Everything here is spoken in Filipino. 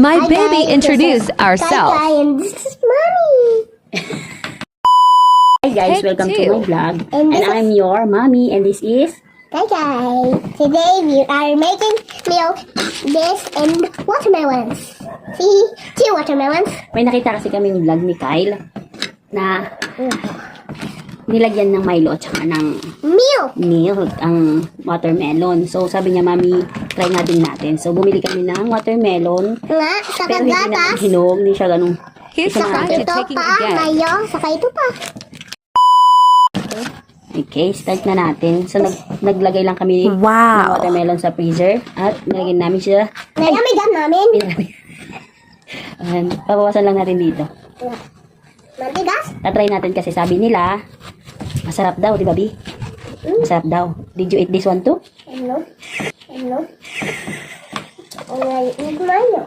My Hi, baby guys. introduce This is ourselves. Kai, and this is Mommy. Hi guys, Take welcome to two. my vlog. And And this I'm your mommy and this is... Hi guys. Today we are making milk, this, and watermelons. See? 2 watermelons. May nakita kasi kaming vlog ni Kyle na nilagyan ng Milo at saka ng Milk. milk ang watermelon. So sabi niya, mami, try nga din natin. So bumili kami ng watermelon. Nga, saka Pero hindi naman gatas. hinog, hindi siya ganun. He's Saka tried to ito taking pa, again. mayo. Saka ito pa. Okay, start na natin. So naglagay lang kami ng Wow. watermelon sa freezer at nilagyan namin siya. Nayamigan namin. And pabawasan lang natin dito. Matigas. Tatry natin kasi sabi nila, masarap daw, di ba, Bi? Masarap daw. Did you eat this one too? Ano? Ano? Ano? Ano?